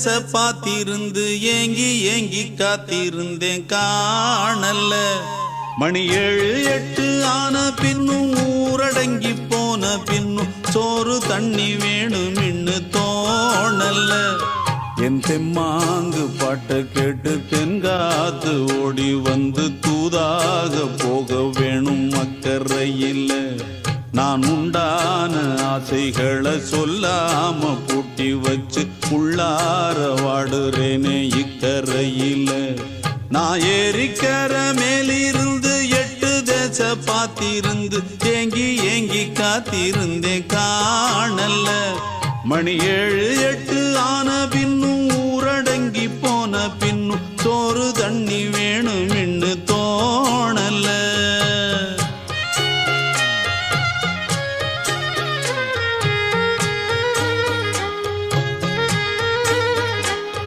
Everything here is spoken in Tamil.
தேச பாத்திருந்து ஏங்கி ஏங்கி காத்திருந்தேன் காணல்ல. மணி 7 8 ஆன பின்னும் ஊரடங்கி போன பின்னும் சோறு தண்ணி வேணும் இன்னு தோணல்ல. என் தெம்மாங்கு பாட்டை கேட்டு தென்காத்து ஓடி வந்து தூதாக போக வேணும் அக்கறையில். நான் உண்டான ஆசைகளை சொல்லாம பூட்டி வச்சு உள்ளார வாடுறேனே இக்கரையில். நான் ஏரிக்கர மேலிருந்து 8 தேச பாத்திருந்து ஏங்கி ஏங்கி காத்திருந்தேன் காணல்ல. மணி 7 8 ஆன பின்னும் ஊரடங்கி போன பின்னும் சோறு தண்ணி